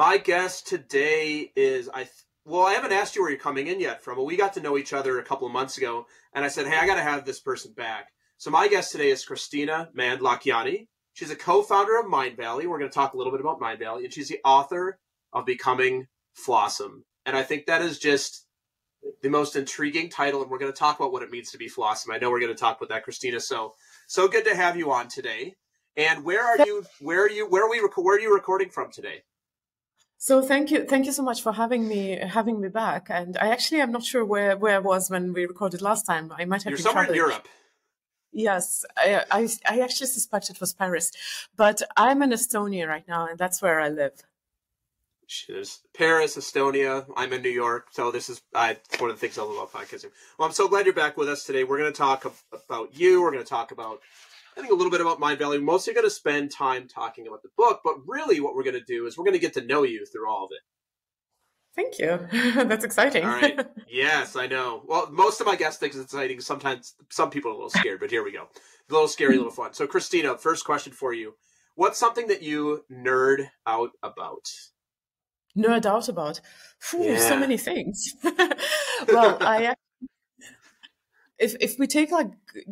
My guest today is, well, I haven't asked you where you're coming in yet from, but we got to know each other a couple of months ago, and I said, hey, I got to have this person back. So my guest today is Kristina Mand-Lakhiani. She's a co-founder of Mindvalley. We're going to talk a little bit about Mindvalley, and she's the author of Becoming Flawesome. And I think that is just the most intriguing title, and we're going to talk about what it means to be Flawesome. I know we're going to talk about that, Kristina. So good to have you on today. And where are you recording from today? So thank you so much for having me back. And I'm not sure where I was when we recorded last time. I might have You're been somewhere traveling. in Europe. Yes, I actually suspect it was Paris, but I'm in Estonia right now, and that's where I live. There's Paris, Estonia. I'm in New York, so this is one of the things I love about podcasting. Well, I'm so glad you're back with us today. We're going to talk about you. We're going to talk about, I think, a little bit about Mindvalley. We're mostly going to spend time talking about the book, but really what we're going to do is we're going to get to know you through all of it. Thank you. That's exciting. All right. Yes, I know. Well, most of my guests think it's exciting. Sometimes some people are a little scared, but here we go. A little scary, a little fun. So, Kristina, first question for you. What's something that you nerd out about? Nerd out about? So many things. Well, if we take like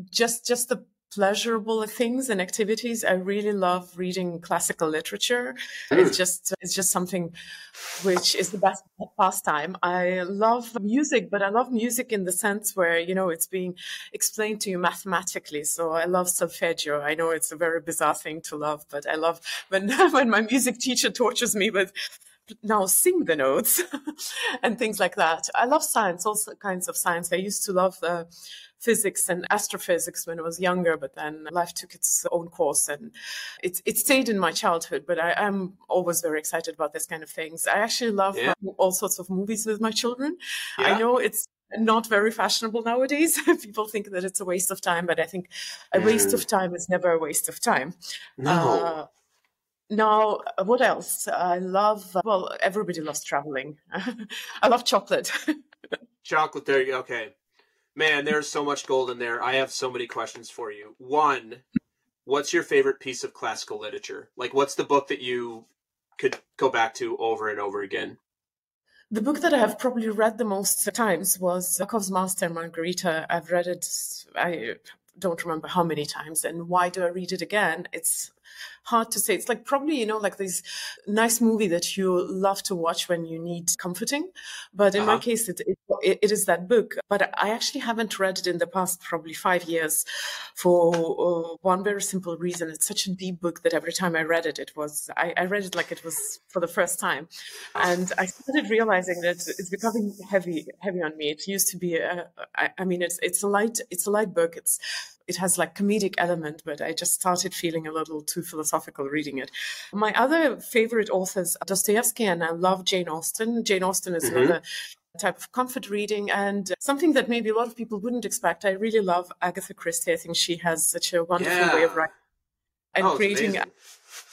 just the pleasurable things and activities, I really love reading classical literature. It's just something which is the best pastime. I love music, but I love music in the sense where, it's being explained to you mathematically. So I love solfeggio. I know it's a very bizarre thing to love, but I love when my music teacher tortures me with, now sing the notes and things like that. I love science, all kinds of science. I used to love physics and astrophysics when I was younger, but then life took its own course and it stayed in my childhood. But I'm always very excited about this kind of things. I actually love all sorts of movies with my children. Yeah. I know it's not very fashionable nowadays. People think that it's a waste of time, but I think a waste of time is never a waste of time. No. Now, what else? I love, everybody loves traveling. I love chocolate. Chocolate, there you go. Okay. Man, there's so much gold in there. I have so many questions for you. One, what's your favorite piece of classical literature? Like, what's the book that you could go back to over and over again? The book that I have probably read the most times was Chekhov's Master and Margarita. I've read it, I don't remember how many times. And why do I read it again? It's hard to say. It's like probably, like this nice movie that you love to watch when you need comforting. But in my case, it is that book. But I actually haven't read it in the past probably 5 years for one very simple reason. It's such a deep book that every time I read it, I read it like it was for the first time. And I started realizing that it's becoming heavy on me. It used to be, it's a light book. It has like comedic element, but I just started feeling a little too philosophical reading it. My other favorite authors are Dostoevsky, and I love Jane Austen. Jane Austen is another type of comfort reading, and something that maybe a lot of people wouldn't expect. I really love Agatha Christie. I think she has such a wonderful way of writing and creating. Amazing.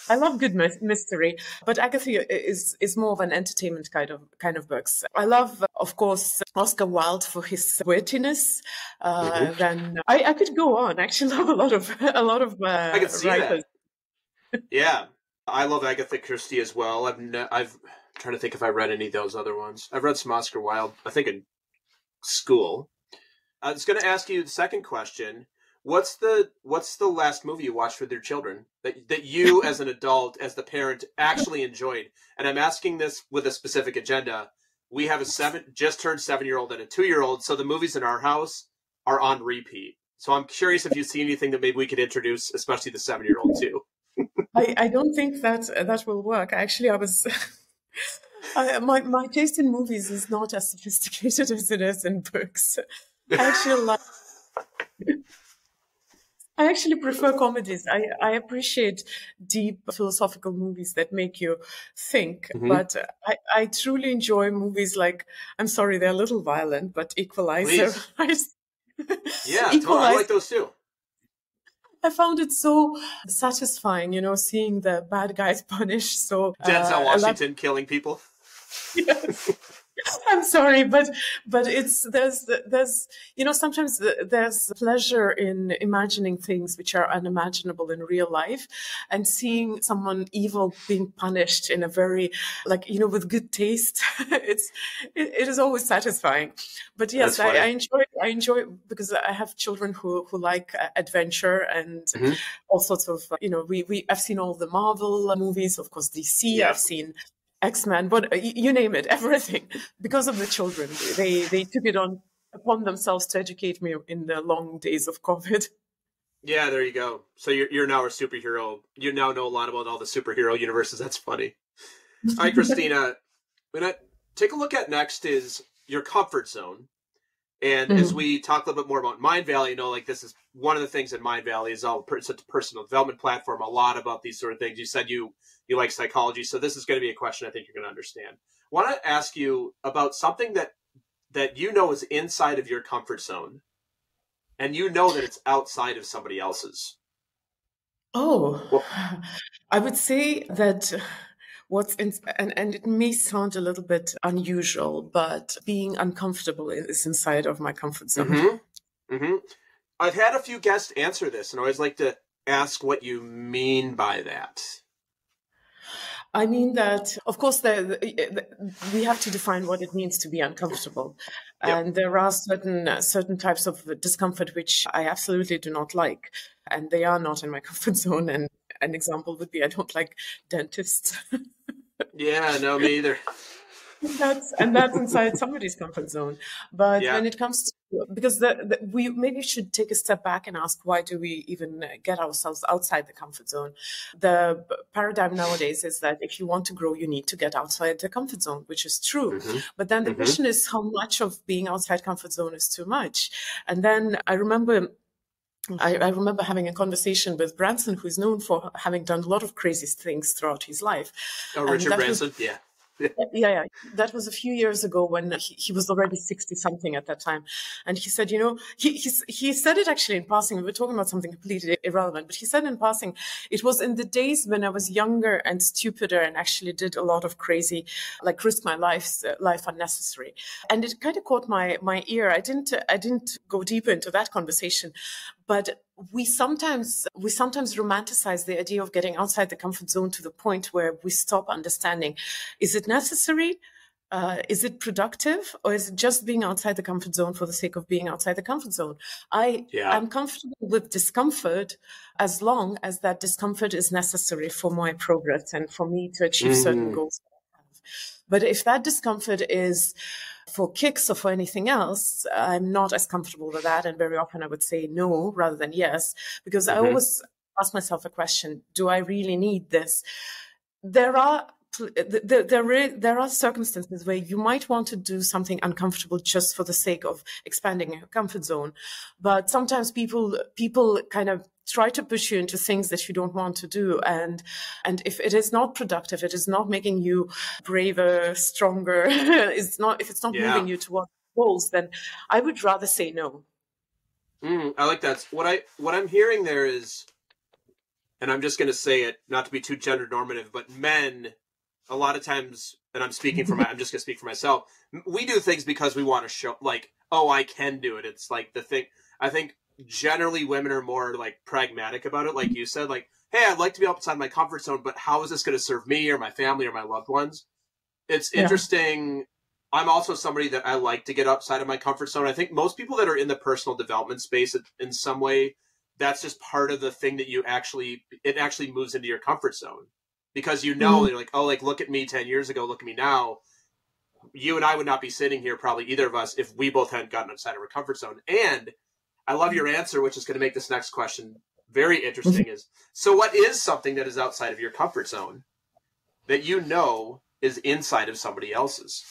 I love good mystery, but Agatha is more of an entertainment kind of books. I love, of course, Oscar Wilde for his wittiness. Then I could go on. I actually love a lot of I can see writers. That. Yeah, I love Agatha Christie as well. I've trying to think if I read any of those other ones. I've read some Oscar Wilde, I think in school. I was going to ask you the second question. What's the last movie you watched with your children that you as an adult, as the parent, actually enjoyed? And I'm asking this with a specific agenda. We have a just turned 7-year-old and a 2-year-old, so the movies in our house are on repeat. So I'm curious if you see anything that maybe we could introduce, especially the 7-year-old too. I don't think that will work. Actually, my taste in movies is not as sophisticated as it is in books. I actually prefer comedies. I appreciate deep philosophical movies that make you think, but I truly enjoy movies like, I'm sorry, they're a little violent, but Equalizer. Yeah, Equalizer. I like those too. I found it so satisfying, seeing the bad guys punished. So Denzel Washington killing people. Yes. I'm sorry, but it's there's sometimes there's pleasure in imagining things which are unimaginable in real life, and seeing someone evil being punished in a very with good taste. It is always satisfying. But yes, I enjoy because I have children who like adventure and Mhm. all sorts of I've seen all the Marvel movies, of course DC. Yeah. I've seen X-Men, but you name it, everything. Because of the children, they took it upon themselves to educate me in the long days of COVID. Yeah, there you go. So you're now a superhero. You now know a lot about all the superhero universes. That's funny. All right, Kristina, we're gonna take a look at next is your comfort zone. And as we talk a little bit more about Mindvalley, this is one of the things in Mindvalley is it's a personal development platform, a lot about these sort of things. You said you like psychology, so this is going to be a question I think you're going to understand. I want to ask you about something that is inside of your comfort zone, and that it's outside of somebody else's. Oh, I would say that and it may sound a little bit unusual, but being uncomfortable is inside of my comfort zone. Mm-hmm. Mm-hmm. I've had a few guests answer this, and I always like to ask what you mean by that. I mean that, of course, we have to define what it means to be uncomfortable. Yep. And there are certain types of discomfort which I absolutely do not like, and they are not in my comfort zone. And an example would be I don't like dentists. Yeah, no, me either. That's inside somebody's comfort zone. But when it comes to, because we maybe should take a step back and ask, why do we even get ourselves outside the comfort zone? The paradigm nowadays is that if you want to grow, you need to get outside the comfort zone, which is true. Mm-hmm. But then the question is, how much of being outside comfort zone is too much? And then I remember having a conversation with Branson, who is known for having done a lot of crazy things throughout his life. Oh, Richard Branson, yeah. Yeah. That was a few years ago when he was already 60-something at that time. And he said, he said it actually in passing. We were talking about something completely irrelevant, but he said in passing, it was in the days when I was younger and stupider and actually did a lot of crazy, like risk my life unnecessary. And it kind of caught my ear. I didn't go deeper into that conversation, but we sometimes romanticize the idea of getting outside the comfort zone to the point where we stop understanding, is it necessary? Is it productive? Or is it just being outside the comfort zone for the sake of being outside the comfort zone? I'm comfortable with discomfort as long as that discomfort is necessary for my progress and for me to achieve certain goals that I have. But if that discomfort is for kicks or for anything else, I'm not as comfortable with that. And very often I would say no rather than yes, because I always ask myself a question, do I really need this? There are circumstances where you might want to do something uncomfortable just for the sake of expanding your comfort zone. But sometimes people kind of try to push you into things that you don't want to do. And if it is not productive, it is not making you braver, stronger, if it's not moving you towards goals, then I would rather say no. I like that. What I'm hearing there is, and I'm just going to say it, not to be too gender normative, but men, a lot of times, and I'm just going to speak for myself, we do things because we want to show, like, oh, I can do it. It's like the thing, I think generally women are more like pragmatic about it. Like you said, like, hey, I'd like to be outside my comfort zone, but how is this going to serve me or my family or my loved ones? It's interesting. I'm also somebody that I like to get outside of my comfort zone. I think most people that are in the personal development space in some way, that's just part of the thing that it actually moves into your comfort zone. Because you're like, oh, like, look at me 10 years ago, look at me now. You and I would not be sitting here, probably either of us, if we both hadn't gotten outside of our comfort zone. And I love your answer, which is going to make this next question very interesting, is, so what is something that is outside of your comfort zone that is inside of somebody else's?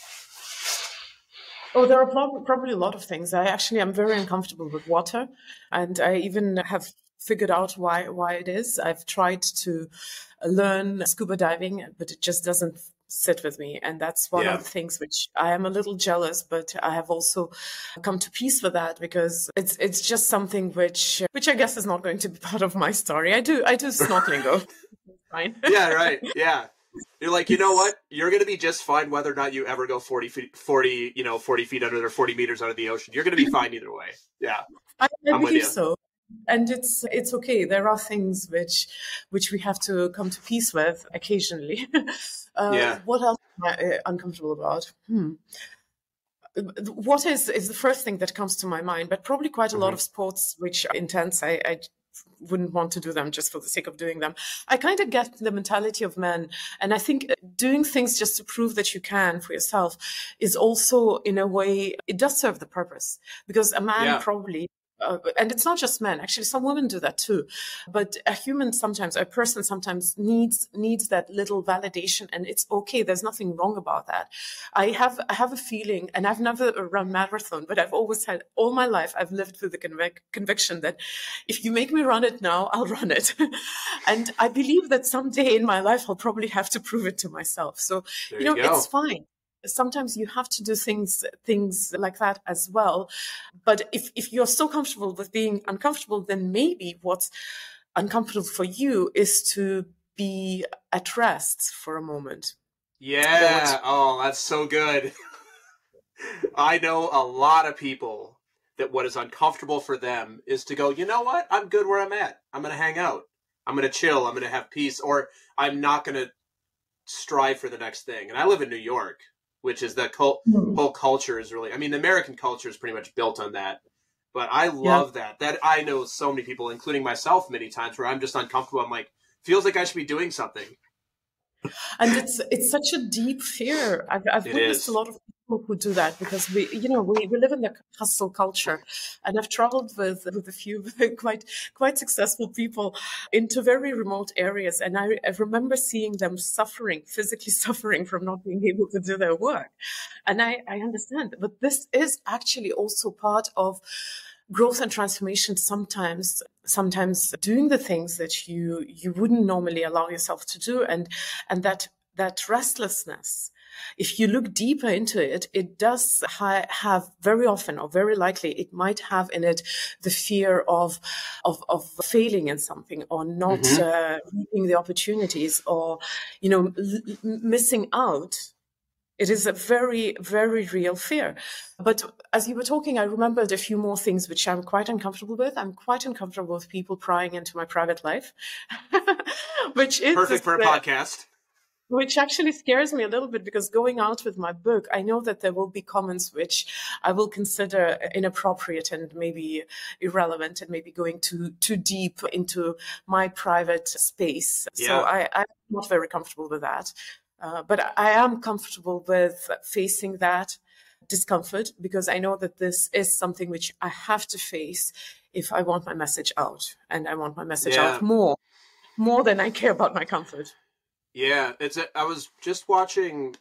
Oh, there are probably a lot of things. I'm very uncomfortable with water, and I even have figured out why it is. I've tried to learn scuba diving, but it just doesn't sit with me. And that's one of the things which I am a little jealous, but I have also come to peace with that, because it's just something which I guess is not going to be part of my story. I do snorkeling though. Fine. Yeah, right. Yeah. You're like, you know what? You're going to be just fine whether or not you ever go 40 feet, 40 feet under or 40 meters under the ocean. You're going to be fine either way. Yeah, I I'm with believe you. so. And it's okay. There are things which we have to come to peace with occasionally. Yeah. What else am I uncomfortable about? What is the first thing that comes to my mind? But probably quite a lot of sports which are intense. I wouldn't want to do them just for the sake of doing them. I kind of get the mentality of men. And I think doing things just to prove that you can for yourself is also, in a way, it does serve the purpose. Because a man probably, and it's not just men, actually, some women do that too. But a person sometimes needs that little validation, and it's okay. There's nothing wrong about that. I have a feeling, and I've never run marathon, but I've always had, all my life, I've lived with the conviction that if you make me run it now, I'll run it. And I believe that someday in my life, I'll probably have to prove it to myself. So, it's fine. Sometimes you have to do things like that as well. But if you're so comfortable with being uncomfortable, then maybe what's uncomfortable for you is to be at rest for a moment. Yeah. Oh, that's so good. I know a lot of people that what is uncomfortable for them is to go, you know what? I'm good where I'm at. I'm going to hang out. I'm going to chill. I'm going to have peace, or I'm not going to strive for the next thing. And I live in New York, which is the whole culture is really, I mean, the American culture is pretty much built on that. But I love that I know so many people, including myself many times, where I'm just uncomfortable. I'm like, feels like I should be doing something. And it's such a deep fear. I've witnessed a lot of people who do that because we live in the hustle culture, and I've traveled with a few quite successful people into very remote areas, and I remember seeing them physically suffering from not being able to do their work. And I understand, but this is actually also part of growth and transformation. Sometimes doing the things that you wouldn't normally allow yourself to do, and that restlessness, if you look deeper into it, it does have very often, or very likely, it might have in it the fear of failing in something, or not reaping the opportunities, or missing out. It is a very, very real fear. But as you were talking, I remembered a few more things which I'm quite uncomfortable with. I'm quite uncomfortable with people prying into my private life, which is perfect for a podcast. Which actually scares me a little bit, because going out with my book, I know that there will be comments which I will consider inappropriate and maybe irrelevant, and maybe going too deep into my private space. Yeah. So I'm not very comfortable with that. But I am comfortable with facing that discomfort, because I know that this is something which I have to face if I want my message out, and I want my message out more than I care about my comfort. Yeah, I was just watching.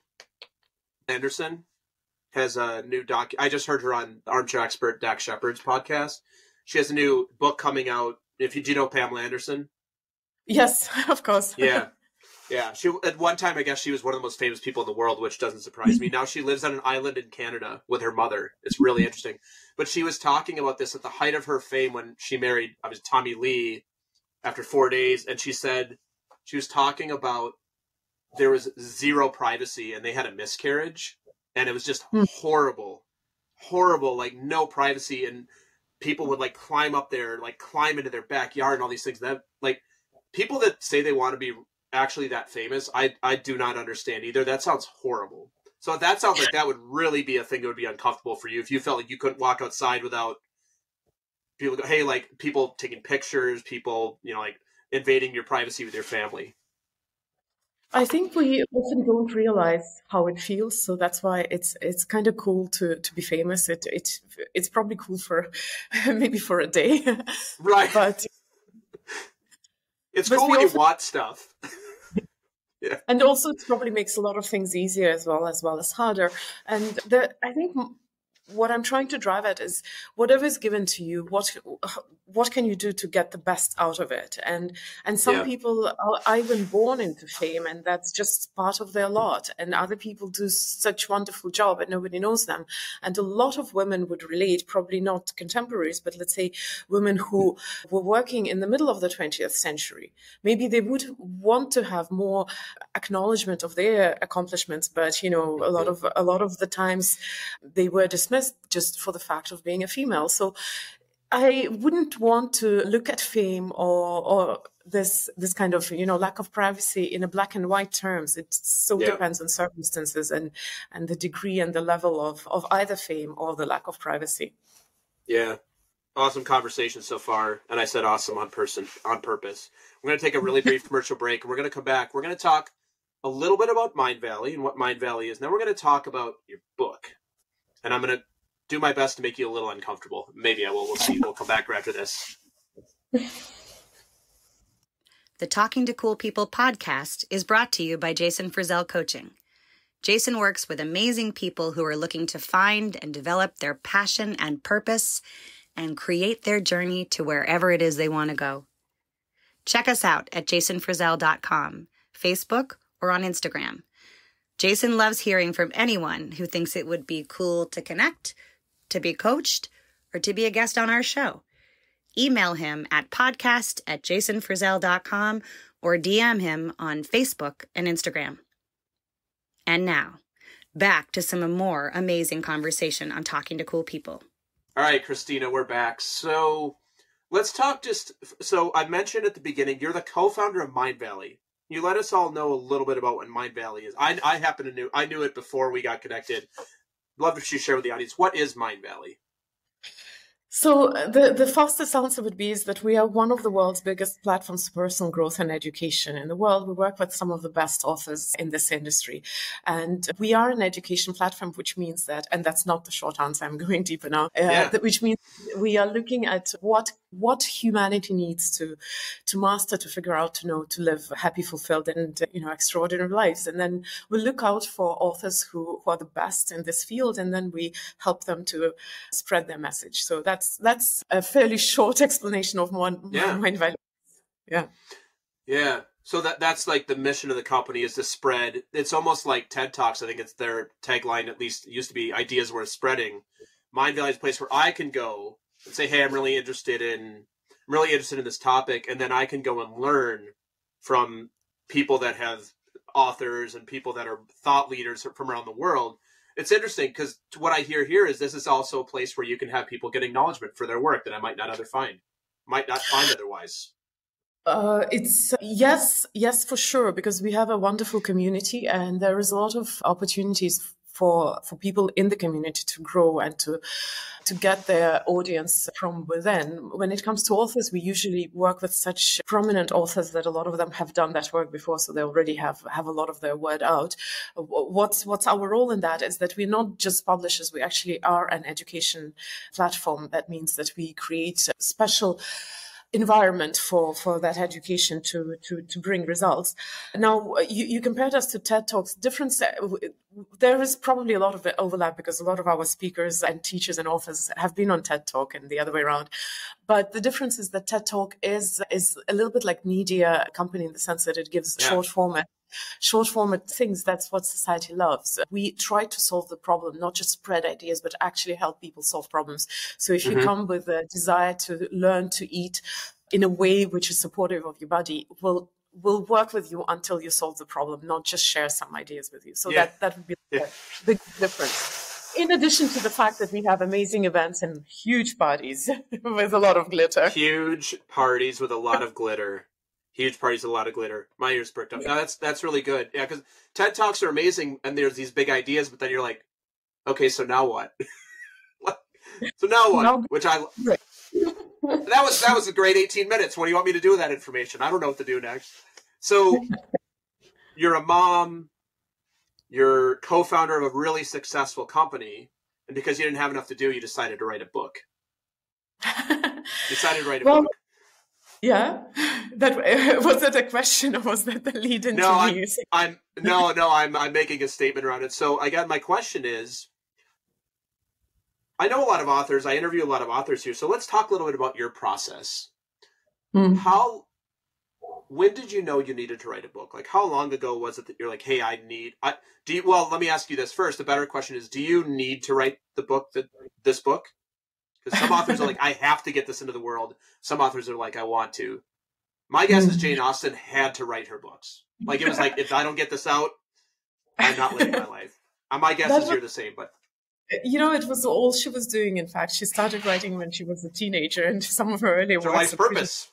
Anderson has a new doc. I just heard her on Armchair Expert Dax Shepard's podcast. She has a new book coming out. Do you know Pamela Anderson? Yes, of course. Yeah. Yeah, she at one time, I guess she was one of the most famous people in the world, which doesn't surprise me. Now she lives on an island in Canada with her mother. It's really interesting. But she was talking about this at the height of her fame when she married Tommy Lee after 4 days. And she said she was talking about there was zero privacy and they had a miscarriage. And it was just horrible, like no privacy. And people would like climb up there, like climb into their backyard and all these things. That like people that say they want to be actually that famous, I do not understand either. That sounds horrible. So that sounds like that would really be a thing that would be uncomfortable for you if you felt like you couldn't walk outside without people go, hey, like people taking pictures, people, like invading your privacy with your family. I think we often don't realize how it feels, so that's why it's kind of cool to be famous. It's probably cool for maybe for a day, right? But it's cool when you want stuff. Yeah. And also it probably makes a lot of things easier as well as harder. And I think what I'm trying to drive at is whatever is given to you, what can you do to get the best out of it? And some people are even born into fame, and that's just part of their lot. And other people do such wonderful job and nobody knows them. And a lot of women would relate, probably not contemporaries, but let's say women who were working in the middle of the 20th century. Maybe they would want to have more acknowledgement of their accomplishments, but a lot of the times they were dismissed just for the fact of being a female. So I wouldn't want to look at fame or this kind of lack of privacy in a black and white terms. It so depends on circumstances and the degree and the level of either fame or the lack of privacy. Yeah. Awesome conversation so far. And I said awesome on purpose. We're going to take a really brief commercial break, and we're going to come back. We're going to talk a little bit about Mindvalley and what Mindvalley is. Now we're going to talk about your book, and I'm going to do my best to make you a little uncomfortable. Maybe I will. We'll see. We'll come back right after this. The Talking to Cool People podcast is brought to you by Jason Frizzell Coaching. Jason works with amazing people who are looking to find and develop their passion and purpose and create their journey to wherever it is they want to go. Check us out at jasonfrizzell.com, Facebook, or on Instagram. Jason loves hearing from anyone who thinks it would be cool to connect, to be coached, or to be a guest on our show. Email him at podcast@jasonfrizzell.com or DM him on Facebook and Instagram. And now, back to some more amazing conversation on Talking to Cool People. All right, Kristina, we're back. So let's talk so I mentioned at the beginning, you're the co-founder of Mindvalley. You let us all know a little bit about what Mindvalley is. I knew it before we got connected. Love if you share with the audience, what is Mindvalley? So the fastest answer would be is that we are one of the world's biggest platforms for personal growth and education in the world. We work with some of the best authors in this industry. And we are an education platform, which means that, and that's not the short answer, I'm going deeper now, which means we are looking at what humanity needs to master, to figure out, to live happy, fulfilled, and extraordinary lives. And then we look out for authors who are the best in this field, and then we help them to spread their message. So that's a fairly short explanation of Mindvalley. Yeah. So that's like the mission of the company, is to spread. It's almost like TED Talks. I think it's their tagline, at least it used to be, ideas worth spreading. Mindvalley is a place where I can go and say, hey, I'm really interested in this topic. And then I can go and learn from people that have authors and people that are thought leaders from around the world. It's interesting because what I hear here is this is also a place where you can have people get acknowledgement for their work that I might not find otherwise. It's yes, for sure, because we have a wonderful community, and there is a lot of opportunities for people in the community to grow and to get their audience from within. When it comes to authors, we usually work with such prominent authors that a lot of them have done that work before, so they already have a lot of their word out. What's our role in that is that we're not just publishers, we actually are an education platform. That means that we create special environment for that education to bring results. Now, you compared us to TED Talks. There is probably a lot of overlap because a lot of our speakers and teachers and authors have been on TED Talk and the other way around. But the difference is that TED Talk is a little bit like media company in the sense that it gives short format things. That's what society loves. We try to solve the problem, not just spread ideas, but actually help people solve problems. So if you come with a desire to learn to eat in a way which is supportive of your body, we'll work with you until you solve the problem, not just share some ideas with you. So that would be the big difference. In addition to the fact that we have amazing events and huge parties with a lot of glitter. Huge parties with a lot of glitter. My ears perked up. No, that's really good. Yeah, because TED Talks are amazing, and there's these big ideas, but then you're like, okay, so now what? Which that was a great 18 minutes. What do you want me to do with that information? I don't know what to do next. So you're a mom, you're co-founder of a really successful company, and because you didn't have enough to do, you decided to write a book. Book. Yeah, was that a question or was that the lead into music? I'm making a statement around it. So again, my question is, I know a lot of authors. I interview a lot of authors here. So let's talk a little bit about your process. When did you know you needed to write a book? Like, how long ago was it that you're like, hey, well, let me ask you this first. The better question is, do you need to write this book? Because some authors are like, I have to get this into the world. Some authors are like, I want to. My guess is Jane Austen had to write her books. Like, it was like, if I don't get this out, I'm not living my life. My guess is you're the same, but. It was all she was doing. In fact, she started writing when she was a teenager, and some of her earlier works. Her life's purpose.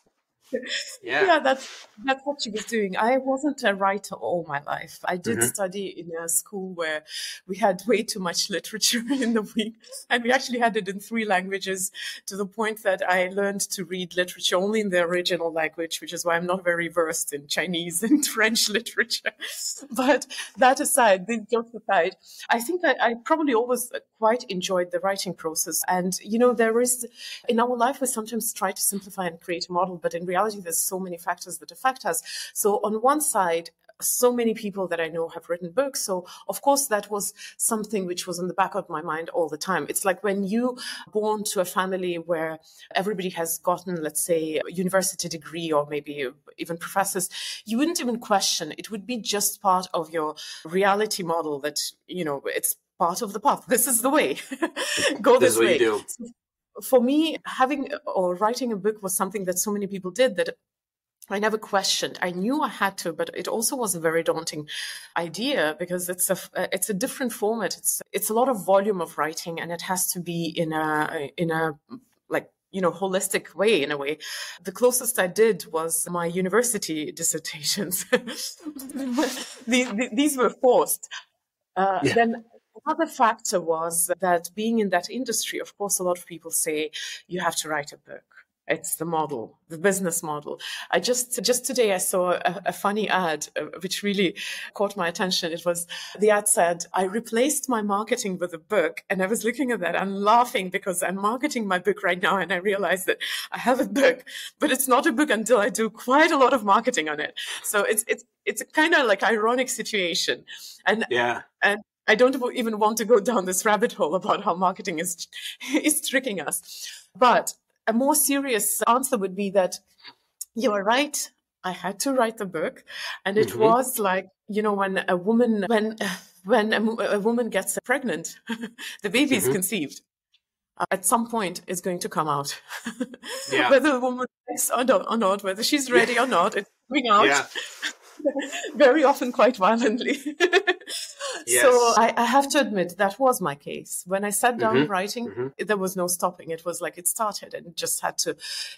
Yeah, that's what she was doing. I wasn't a writer all my life. I did study in a school where we had way too much literature in the week, and we actually had it in 3 languages, to the point that I learned to read literature only in the original language, which is why I'm not very versed in Chinese and French literature. But that aside, these jokes aside, I think I probably always quite enjoyed the writing process. And, there is, in our life, we sometimes try to simplify and create a model, but in reality, there's so many factors that affect us. So on one side, so many people that I know have written books. So of course, that was something which was in the back of my mind all the time. It's like when you born to a family where everybody has gotten, let's say, a university degree or maybe even professors, you wouldn't even question. It would be just part of your reality model that, it's part of the path. This is the way. Go this way. You do. For me, having or writing a book was something that so many people did that I never questioned. I knew I had to, but it also was a very daunting idea because it's a different format. It's a lot of volume of writing, and it has to be in a like, holistic way, in a way. The closest I did was my university dissertations. These were forced. Then another factor was that being in that industry, of course, a lot of people say you have to write a book. It's the model, the business model. I just today I saw a funny ad which really caught my attention. The ad said, I replaced my marketing with a book. And I was looking at that and laughing because I'm marketing my book right now. And I realized that I have a book, but it's not a book until I do quite a lot of marketing on it. So it's a kind of like ironic situation. And I don't even want to go down this rabbit hole about how marketing is tricking us. But a more serious answer would be that you are right. I had to write the book, and it was like, when a woman gets pregnant, the baby is conceived. At some point, it's going to come out. Whether the woman likes or not, whether she's ready or not, it's coming out. Yeah. Very often quite violently. Yes. So I have to admit that was my case. When I sat down writing, there was no stopping. It was like it started and it just had to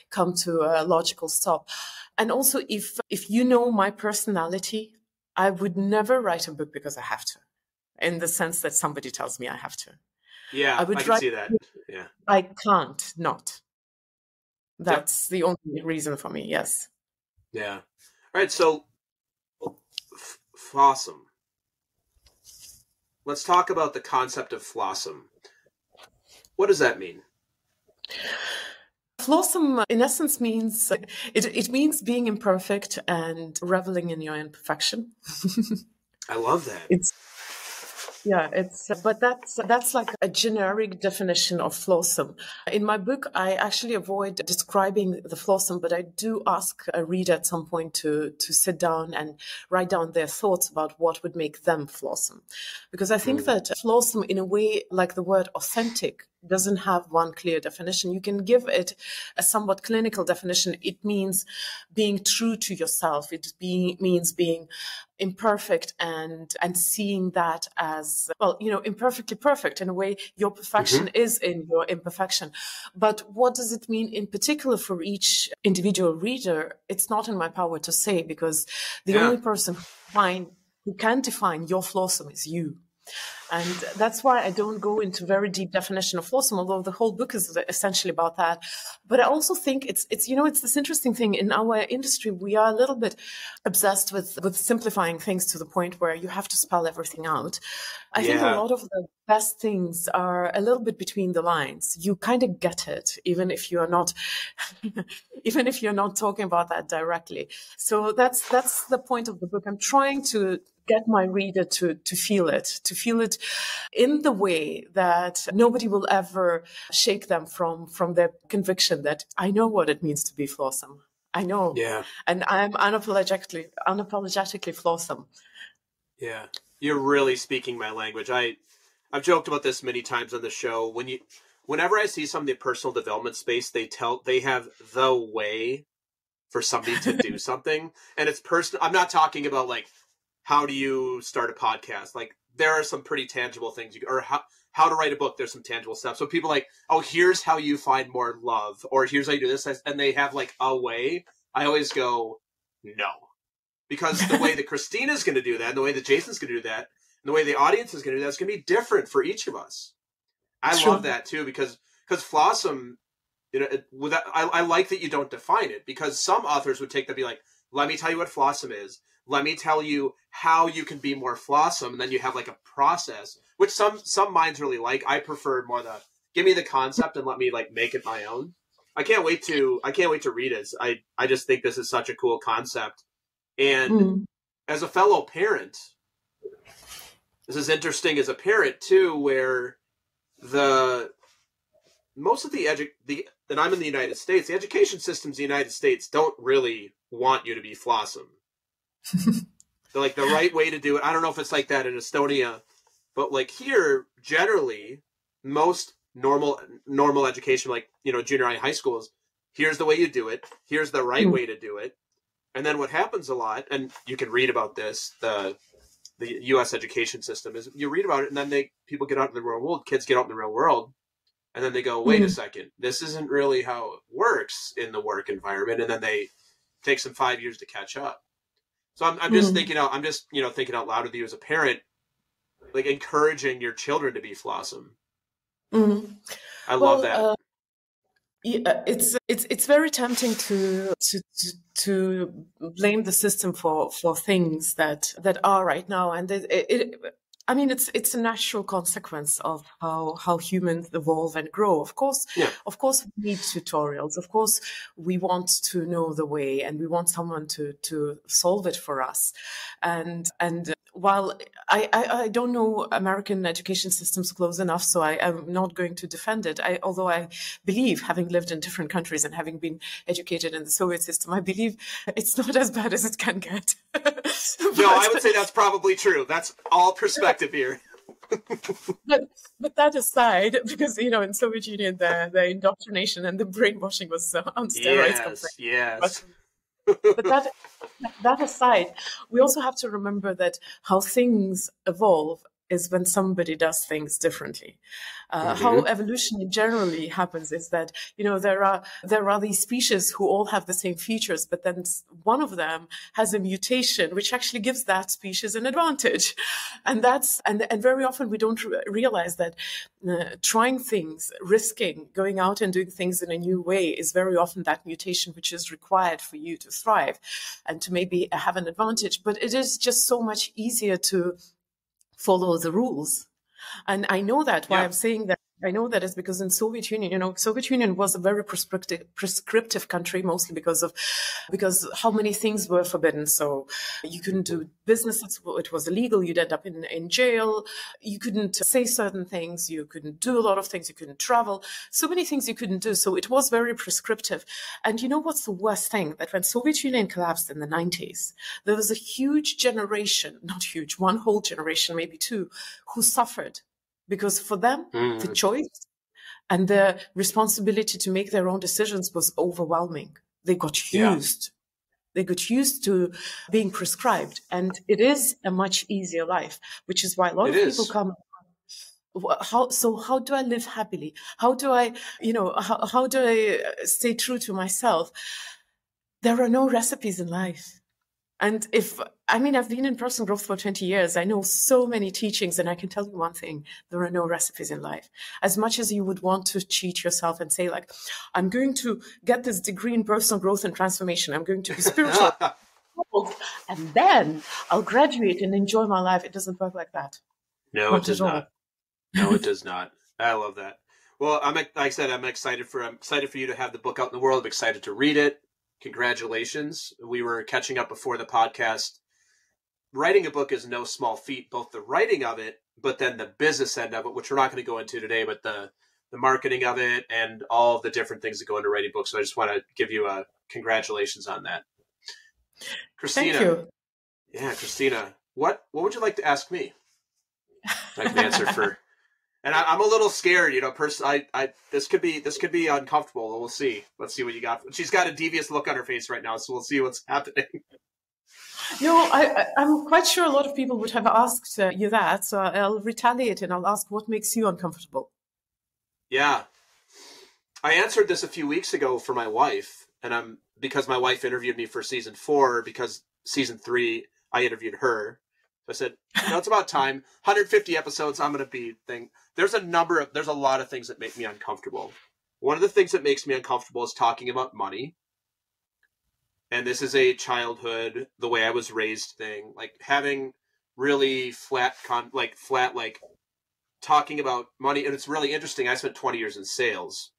come to a logical stop. And also, if you know my personality, I would never write a book because I have to, in the sense that somebody tells me I have to. Yeah, I can see that. Yeah, I can't not. That's the only reason for me. Yes. Yeah. All right. So, Flawesome. Let's talk about the concept of Flawesome. What does that mean? Flawesome, in essence, means it means being imperfect and reveling in your imperfection. I love that. But that's like a generic definition of Flawesome. In my book, I actually avoid describing the Flawesome, but I do ask a reader at some point to sit down and write down their thoughts about what would make them Flawesome. Because I think that Flawesome, in a way, like the word authentic, doesn't have one clear definition. You can give it a somewhat clinical definition. It means being true to yourself. It means being imperfect and seeing that as, well, imperfectly perfect. In a way, your perfection is in your imperfection. But what does it mean in particular for each individual reader? It's not in my power to say, because the only person who can define your Flawesome is you. And that's why I don't go into very deep definition of Flawesome, although the whole book is essentially about that. But I also think it's this interesting thing in our industry. We are a little bit obsessed with simplifying things to the point where you have to spell everything out. I think a lot of the best things are a little bit between the lines. You kind of get it, even if you're not talking about that directly. So that's the point of the book. I'm trying to get my reader to feel it in the way that nobody will ever shake them from their conviction that I know what it means to be flawesome. I know. Yeah. And I'm unapologetically flawesome. Yeah. You're really speaking my language. I've joked about this many times on the show. Whenever I see some of the personal development space, they have the way for somebody to do something. And it's personal. I'm not talking about like, how do you start a podcast? Like there are some pretty tangible things or how to write a book. There's some tangible stuff. So people like, oh, here's how you find more love, or here's how you do this. And they have like a way. I always go, no, because the way that Kristina's going to do that, and the way that Jason's going to do that, and the way the audience is going to do that is going to be different for each of us. I love that too, because Flawesome, I like that you don't define it, because some authors would take that, be like, let me tell you what Flawesome is. Let me tell you how you can be more flawesome. And then you have like a process, which some minds really like. I prefer more give me the concept and let me like make it my own. I can't wait to read it. I just think this is such a cool concept. And as a fellow parent, this is interesting as a parent too, where most of and I'm in the United States, the education systems in the United States don't really want you to be flawesome. They're like, the right way to do it. I don't know if it's like that in Estonia, but like here, generally, most normal education, like, junior high, high schools, here's the way you do it. Here's the right way to do it. And then what happens a lot, and you can read about this, the U.S. education system, is you read about it, and then people get out in the real world, kids get out in the real world, and then they go, wait a second, this isn't really how it works in the work environment, and then they take some 5 years to catch up. So I'm just thinking thinking out loud with you as a parent, like encouraging your children to be flawesome. I love that. It's very tempting to blame the system for things that are right now, and it's a natural consequence of how humans evolve and grow. Of course, we need tutorials. Of course, we want to know the way, and we want someone to solve it for us. And while I don't know American education systems close enough, so I am not going to defend it. Although I believe, having lived in different countries and having been educated in the Soviet system, I believe it's not as bad as it can get. No, I would say that's probably true. That's all perspective here. but that aside, because in Soviet Union the indoctrination and the brainwashing was on steroids. Yes. But that aside, we also have to remember that how things evolve is when somebody does things differently. How evolution generally happens is that, there are these species who all have the same features, but then one of them has a mutation which actually gives that species an advantage. And very often we don't realize that trying things, risking, going out and doing things in a new way is very often that mutation which is required for you to thrive and to maybe have an advantage. But it is just so much easier to follow the rules. And I know that why I'm saying that. I know that is because in Soviet Union, Soviet Union was a very prescriptive country, mostly because how many things were forbidden. So you couldn't do business. It was illegal. You'd end up in jail. You couldn't say certain things. You couldn't do a lot of things. You couldn't travel. So many things you couldn't do. So it was very prescriptive. And you know what's the worst thing? That when Soviet Union collapsed in the 90s, there was a huge generation, not huge, one whole generation, maybe two, who suffered. Because for them, the choice and the responsibility to make their own decisions was overwhelming. They got used. They got used to being prescribed. And it is a much easier life, which is why a lot of people come. How do I live happily? How do I, how do I stay true to myself? There are no recipes in life. And I've been in personal growth for 20 years. I know so many teachings, and I can tell you one thing, there are no recipes in life. As much as you would want to cheat yourself and say, like, I'm going to get this degree in personal growth and transformation. I'm going to be spiritual. And then I'll graduate and enjoy my life. It doesn't work like that. No, it does not. No, it does not. I love that. Well, I'm excited for you to have the book out in the world. I'm excited to read it. Congratulations. We were catching up before the podcast. writing a book is no small feat, both the writing of it, but then the business end of it, which we're not going to go into today, but the marketing of it and all the different things that go into writing books. So I just want to give you a congratulations on that. Kristina. Thank you. Yeah, Kristina, what would you like to ask me? I can answer for, and I'm a little scared, this could be uncomfortable. We'll see. Let's see what you got. She's got a devious look on her face right now, so we'll see what's happening. I'm quite sure a lot of people would have asked you that, so I'll retaliate and I'll ask what makes you uncomfortable. Yeah. I answered this a few weeks ago for my wife, and because my wife interviewed me for season 4, because season 3, I interviewed her. I said, it's about time. 150 episodes, I'm going to be thing. There's a lot of things that make me uncomfortable. One of the things that makes me uncomfortable is talking about money. And this is a childhood, the way I was raised thing, like having really flat talking about money. And it's really interesting. I spent 20 years in sales.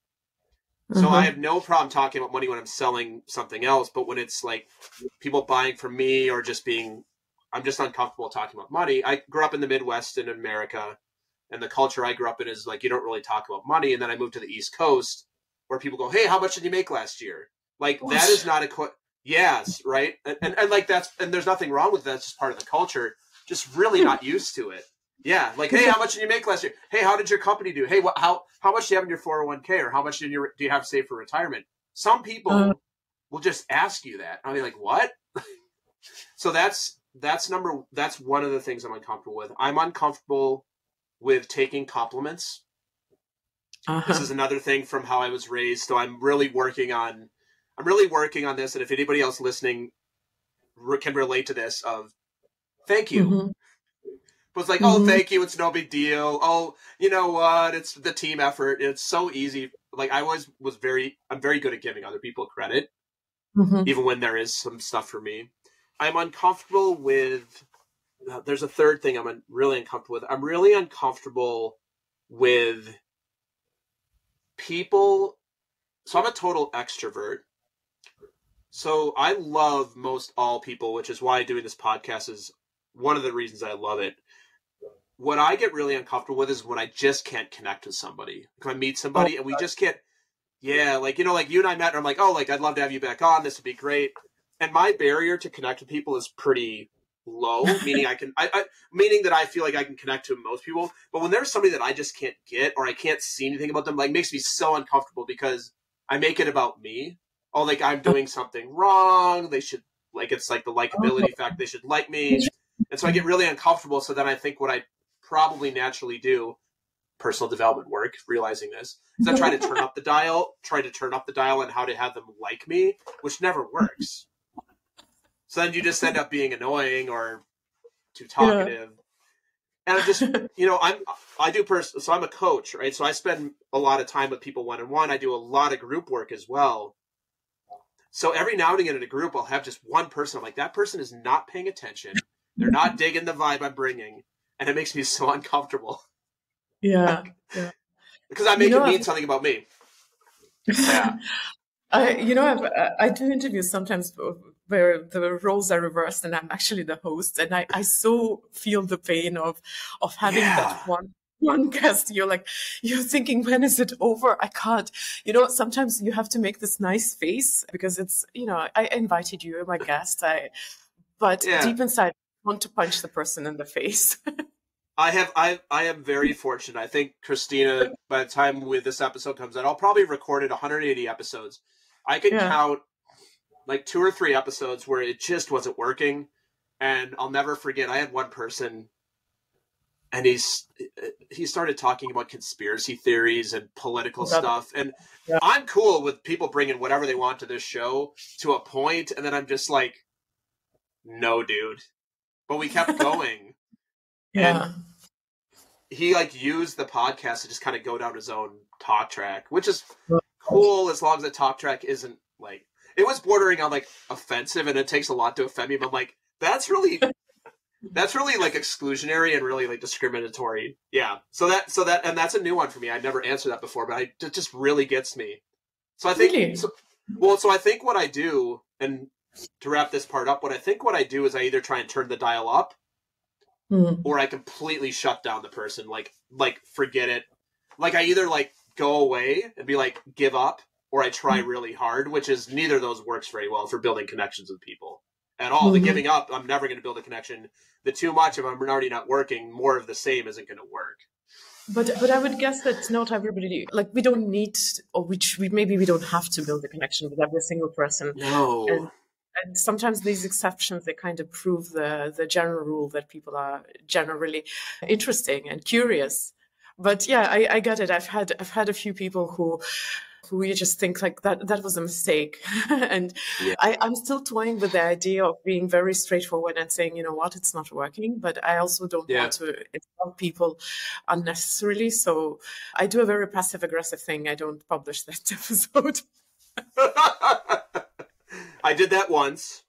So I have no problem talking about money when I'm selling something else. But when it's like people buying from me or I'm just uncomfortable talking about money. I grew up in the Midwest in America, and the culture I grew up in is like, you don't really talk about money. And then I moved to the East Coast where people go, hey, how much did you make last year? Like, that is not yes, right? And like and there's nothing wrong with that. It's just part of the culture. Just really not used to it. Yeah, like, hey, how much did you make last year? Hey, how did your company do? Hey, how much do you have in your 401k, or how much do you have saved for retirement? Some people will just ask you that. I'll be like, what? So that's one of the things I'm uncomfortable with. I'm uncomfortable with taking compliments. This is another thing from how I was raised. So I'm really working on this. And if anybody else listening can relate to this, of thank you. But it's like, oh, thank you. It's no big deal. Oh, you know what? It's the team effort. It's so easy. Like, I'm very good at giving other people credit, even when there is some stuff for me. I'm uncomfortable with, there's a third thing I'm really uncomfortable with. I'm really uncomfortable with people. So I'm a total extrovert. So I love most all people, which is why doing this podcast is one of the reasons I love it. What I get really uncomfortable with is when I just can't connect with somebody. If I meet somebody and we just can't, like you and I met, and I'm like, oh, like, I'd love to have you back on. This would be great. And my barrier to connect with people is pretty low, meaning meaning that I feel like I can connect to most people. But when there's somebody that I just can't get, or I can't see anything about them, like, makes me so uncomfortable because I make it about me. Oh, like, I'm doing something wrong. They should, like, it's like the likability fact. They should like me. And so I get really uncomfortable. So then I think what I probably naturally do, personal development work, realizing this, is I try to turn up the dial on how to have them like me, which never works. So then you just end up being annoying or too talkative. And I'm just, so I'm a coach, right? So I spend a lot of time with people one-on-one. I do a lot of group work as well. So every now and again in a group, I'll have just one person. I'm like, that person is not paying attention. They're not digging the vibe I'm bringing. And it makes me so uncomfortable. Yeah. Because I make it mean something about me. Yeah. I do interviews sometimes where the roles are reversed and I'm actually the host, and I so feel the pain of having that one guest. You're thinking, when is it over? I can't. Sometimes you have to make this nice face because it's, I invited you, you're my guest. But deep inside, I want to punch the person in the face. I am very fortunate. I think, Kristina, by the time this episode comes out, I'll probably recorded 180 episodes. I can count like 2 or 3 episodes where it just wasn't working. And I'll never forget, I had one person, and he started talking about conspiracy theories and political stuff. And I'm cool with people bringing whatever they want to this show to a point, and then I'm just like, no, dude. But we kept going. And he used the podcast to just kind of go down his own talk track, which is cool as long as the talk track isn't like, it was bordering on like offensive, and it takes a lot to offend me. But I'm like, that's really like exclusionary and really like discriminatory. Yeah. So that, and that's a new one for me. I never answered that before, but it just really gets me. So I think, so I think what I do, and to wrap this part up, what I do is I either try and turn the dial up or I completely shut down the person. Like forget it. Like I either like go away and be like, give up, or I try really hard, which is neither of those works very well for building connections with people at all. The giving up, I'm never going to build a connection. The too much, if I'm already not working, more of the same isn't going to work. But I would guess that not everybody, like we don't need, or maybe we don't have to build a connection with every single person. No. And sometimes these exceptions, they kind of prove the general rule that people are generally interesting and curious. But yeah, I get it. I've had a few people who you just think like that was a mistake. And yeah. I'm still toying with the idea of being very straightforward and saying, you know what, it's not working. But I also don't want to insult people unnecessarily. So I do a very passive aggressive thing. I don't publish that episode. I did that once.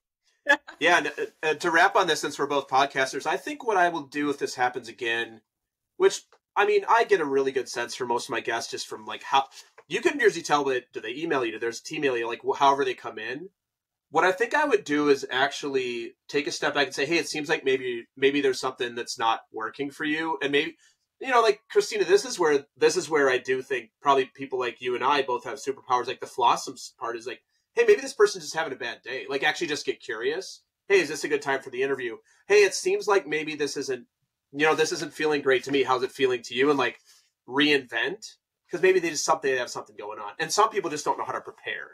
Yeah. And to wrap on this, since we're both podcasters, I think what I will do if this happens again, which, I mean, I get a really good sense for most of my guests just from like how you can usually tell that do they email you, there's email you, like however they come in. What I think I would do is actually take a step back and say, hey, it seems like maybe there's something that's not working for you. And maybe, you know, like Kristina, this is where I do think probably people like you and I both have superpowers. Like the Flawesome part is like, hey, maybe this person's just having a bad day. Like actually just get curious. Hey, is this a good time for the interview? Hey, it seems like maybe this isn't feeling great to me. How's it feeling to you? And like reinvent, because maybe they have something going on. And some people just don't know how to prepare.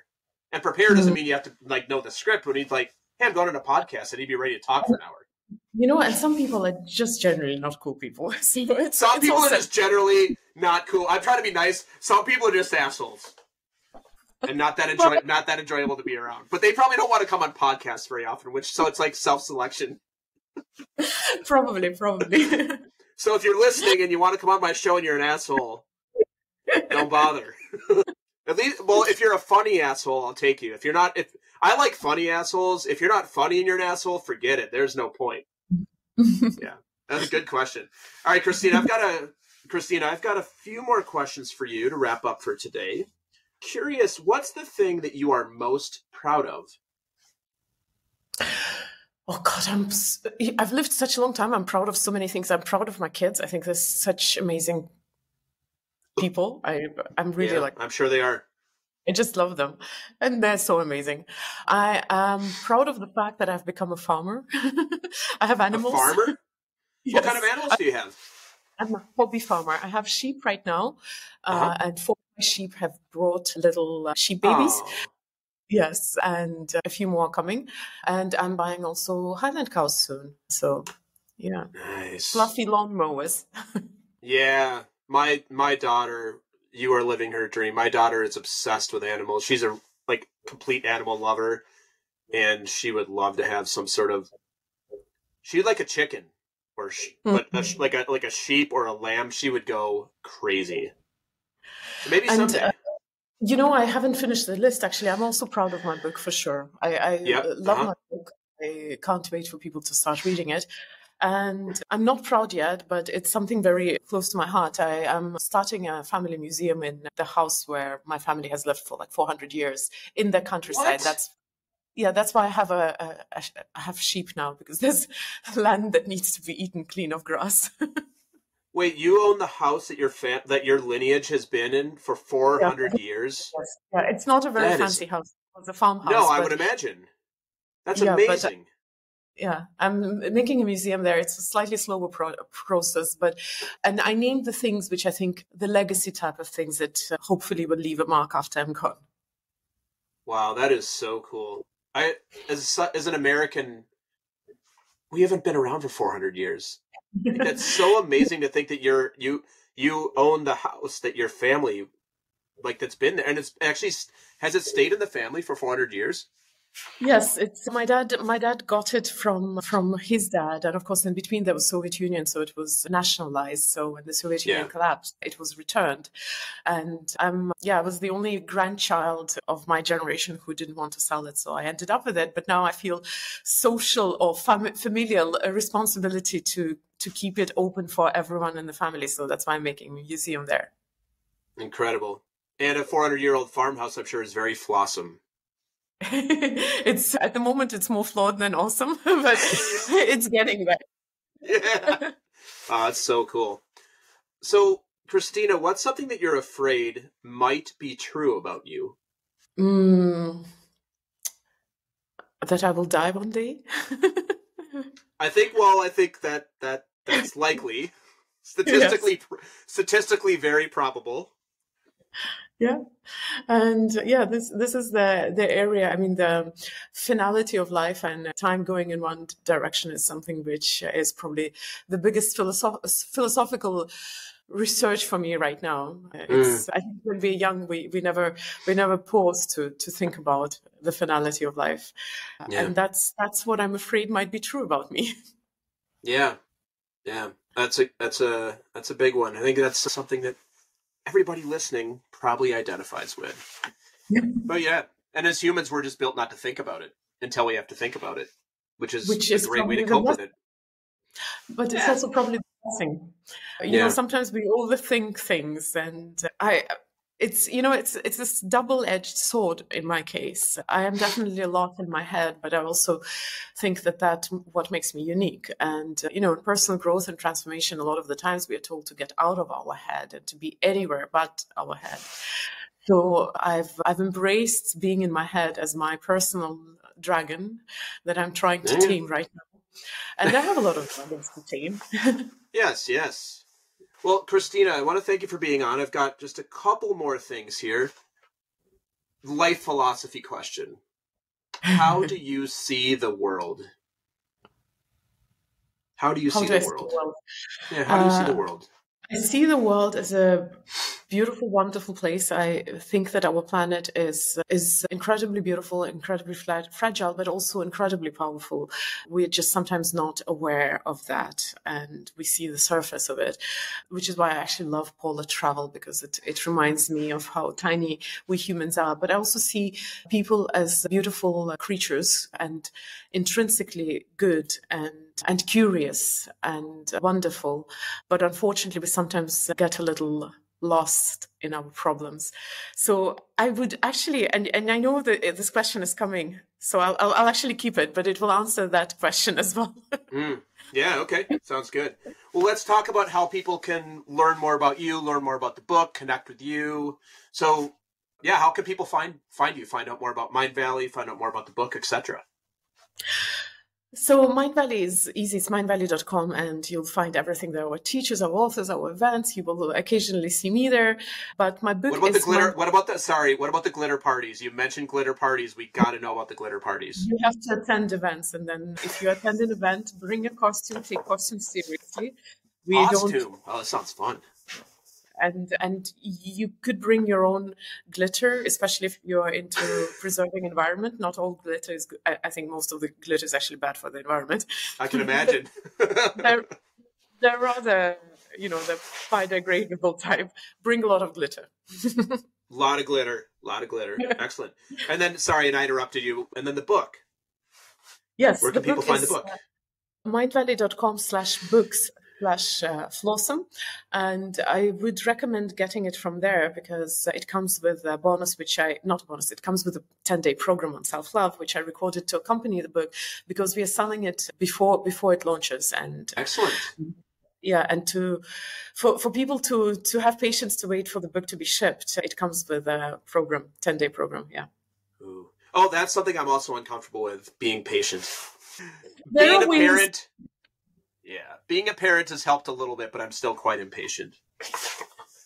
And prepare doesn't mean you have to like know the script, but he's like, hey, I'm going on a podcast and he'd be ready to talk for an hour. You know, and some people are just generally not cool people. So some people are just generally not cool. I'm trying to be nice. Some people are just assholes. And not that enjoyable to be around. But they probably don't want to come on podcasts very often, so it's like self-selection. Probably. So if you're listening and you want to come on my show and you're an asshole, don't bother. At least, well, if you're a funny asshole, I'll take you. If I like funny assholes. If you're not funny and you're an asshole, forget it. There's no point. Yeah, that's a good question. All right, Kristina, I've got a few more questions for you to wrap up for today. Curious, what's the thing that you are most proud of? Oh God, I've lived such a long time. I'm proud of so many things. I'm proud of my kids. I think they're such amazing people. I'm really I'm sure they are. I just love them. And they're so amazing. I am proud of the fact that I've become a farmer. I have animals. A farmer? Yes. What kind of animals do you have? I'm a hobby farmer. I have sheep right now. And 4 of my sheep have brought little sheep babies. Oh. Yes, and a few more coming. And I'm buying also Highland cows soon. So, yeah. Nice. Fluffy lawnmowers. Yeah. My daughter, you are living her dream. My daughter is obsessed with animals. She's a like complete animal lover. And she would love to have some sort of, she'd like a chicken or but like a sheep or a lamb. She would go crazy. So maybe someday. You know, I haven't finished the list, actually. I'm also proud of my book, for sure. I love my book. I can't wait for people to start reading it. And I'm not proud yet, but it's something very close to my heart. I am starting a family museum in the house where my family has lived for like 400 years in the countryside. What? That's why I have I have sheep now, because there's land that needs to be eaten clean of grass. Wait, you own the house that your lineage has been in for 400 years? Yes. Yeah, it's not a very fancy house. It's a farmhouse. No, I would imagine. That's amazing. I'm making a museum there. It's a slightly slower process, and I named the things which I think the legacy type of things that hopefully will leave a mark after I'm gone. Wow, that is so cool. As an American, we haven't been around for 400 years. That's so amazing to think that you own the house that your family, like, that's been there, and it's actually, has it stayed in the family for 400 years? Yes, it's my dad. My dad got it from his dad, and of course, in between there was Soviet Union, so it was nationalized. So when the Soviet Union collapsed, it was returned, and I was the only grandchild of my generation who didn't want to sell it, so I ended up with it. But now I feel social or familial responsibility to keep it open for everyone in the family. So that's why I'm making a museum there. Incredible, and a 400-year-old farmhouse, I'm sure, is very Flawesome. It's at the moment it's more flawed than awesome, but it's getting there. Yeah. It's so cool. So, Kristina, what's something that you're afraid might be true about you? That I will die one day. I think that's likely. Statistically very probable. Yeah. And yeah, this is the area. I mean, the finality of life and time going in one direction is something which is probably the biggest philosophical research for me right now. It's I think when we're young, we never pause to think about the finality of life, and that's what I'm afraid might be true about me. Yeah, that's a big one. I think that's something that everybody listening probably identifies with. But yeah, and as humans, we're just built not to think about it until we have to think about it, which is a great way to cope with it. But it's also probably the blessing. You know, sometimes we overthink things, and it's this double-edged sword in my case. I am definitely a lot in my head, but I also think that what makes me unique. And in personal growth and transformation, a lot of the times we are told to get out of our head and to be anywhere but our head. So I've embraced being in my head as my personal dragon that I'm trying to tame right now. And I have a lot of dragons to tame. Yes. Well, Kristina, I want to thank you for being on. I've got just a couple more things here. Life philosophy question. How do you see the world? How do you see the world? Yeah, how do you see the world? I see the world as a beautiful, wonderful place. I think that our planet is incredibly beautiful, incredibly fragile, but also incredibly powerful. We're just sometimes not aware of that, and we see the surface of it, which is why I actually love polar travel, because it reminds me of how tiny we humans are. But I also see people as beautiful creatures and intrinsically good and curious and wonderful. But unfortunately, we sometimes get a little lost in our problems. So I would actually, and I know that this question is coming, so I'll actually keep it, but it will answer that question as well. Yeah, okay. Sounds good. Well, let's talk about how people can learn more about you, learn more about the book, connect with you. So yeah, how can people find you, find out more about Mindvalley, find out more about the book, etc.? So Mindvalley is easy. It's mindvalley.com, and you'll find everything there. Our teachers, our authors, our events. You will occasionally see me there. But my book What about the glitter parties? You mentioned glitter parties. We got to know about the glitter parties. You have to attend events, and then if you attend an event, bring a costume, take costumes seriously. Costume? Oh, that sounds fun. And you could bring your own glitter, especially if you're into preserving environment. Not all glitter is good. I think most of the glitter is actually bad for the environment. I can imagine. they're rather, the biodegradable type. Bring a lot of glitter. A lot of glitter. Excellent. And then, sorry, and I interrupted you. And then the book. Yes. Where can people find the book? mindvalley.com/books/Flawesome, and I would recommend getting it from there, because it comes with a bonus, it comes with a 10-day program on self-love, which I recorded to accompany the book, because we are selling it before it launches. And excellent. Yeah, and for people to have patience to wait for the book to be shipped, it comes with a 10-day program. Yeah. Ooh. Oh, that's something I'm also uncomfortable with, being patient. Being a parent. Yeah, being a parent has helped a little bit, but I'm still quite impatient.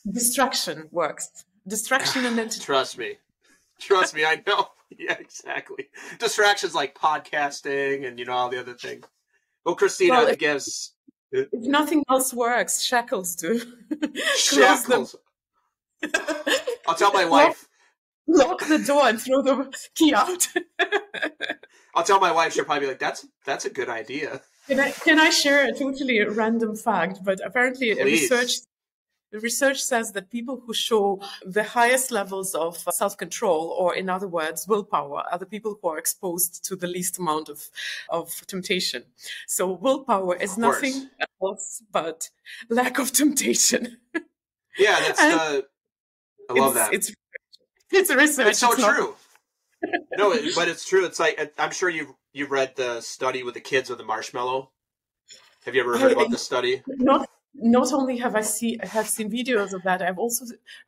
Distraction works. Distraction and entertainment. Trust me, I know. Yeah, exactly. Distractions like podcasting and all the other things. Well, Kristina, I guess if nothing else works, shackles do. Shackles. I'll tell my wife. Lock the door and throw the key out. I'll tell my wife. She'll probably be like, "That's a good idea." Can I share a totally random fact? But apparently, research says that people who show the highest levels of self-control, or in other words, willpower, are the people who are exposed to the least amount of temptation. So willpower is nothing else but lack of temptation. Yeah, I love that. It's research. It's so true. No, but it's true. It's like, I'm sure you've read the study with the kids with the marshmallow. Have you ever heard about this study? Not only have I have seen videos of that, I've also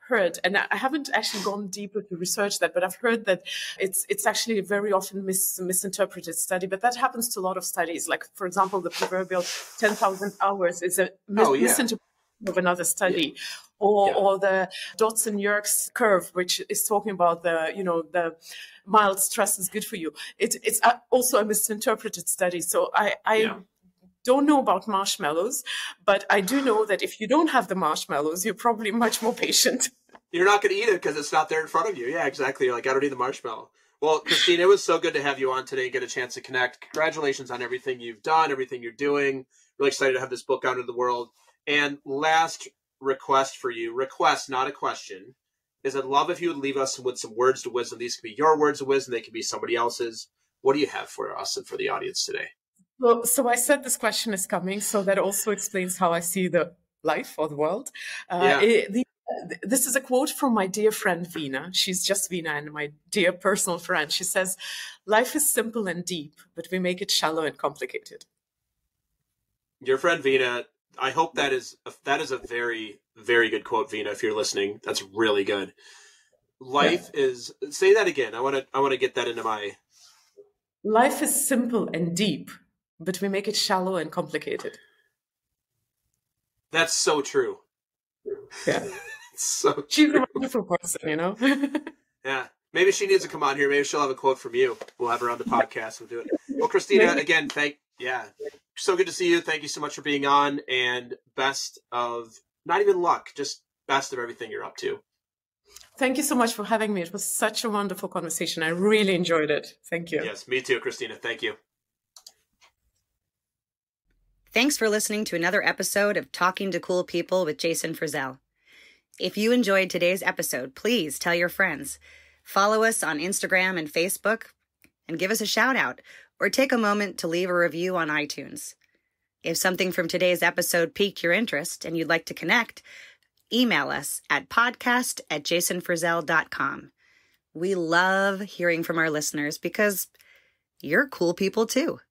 heard, and I haven't actually gone deeper to research that, but I've heard that it's actually a very often misinterpreted study. But that happens to a lot of studies. Like, for example, the proverbial 10,000 hours is a misinterpretation of another study. Or the Dodson-Yerkes curve, which is talking about the mild stress is good for you. It's also a misinterpreted study. So I don't know about marshmallows, but I do know that if you don't have the marshmallows, you're probably much more patient. You're not going to eat it because it's not there in front of you. Yeah, exactly. You're like, I don't need the marshmallow. Well, Kristina, it was so good to have you on today and get a chance to connect. Congratulations on everything you've done, everything you're doing. Really excited to have this book out into the world. And last request for you, request, not a question, is I'd love if you would leave us with some words of wisdom. These could be your words of wisdom. They could be somebody else's. What do you have for us and for the audience today? Well, so I said this question is coming, so that also explains how I see the life or the world. This is a quote from my dear friend Veena. She's just Veena and my dear personal friend. She says, "Life is simple and deep, but we make it shallow and complicated." Your friend Veena, I hope that is a very, very good quote, Veena, if you're listening. That's really good. Life is, say that again. I want to get that into my... Life is simple and deep, but we make it shallow and complicated. That's so true. Yeah. So she's a wonderful person, Yeah. Maybe she needs to come on here. Maybe she'll have a quote from you. We'll have her on the podcast. We'll do it. Well, Kristina, again, so good to see you. Thank you so much for being on, and best of, not even luck, just best of everything you're up to. Thank you so much for having me. It was such a wonderful conversation. I really enjoyed it. Thank you. Yes, me too, Kristina. Thank you. Thanks for listening to another episode of Talking to Cool People with Jason Frizzell. If you enjoyed today's episode, please tell your friends. Follow us on Instagram and Facebook, and give us a shout out, or take a moment to leave a review on iTunes. If something from today's episode piqued your interest and you'd like to connect, email us at podcast@jasonfrizzell.com. We love hearing from our listeners because you're cool people too.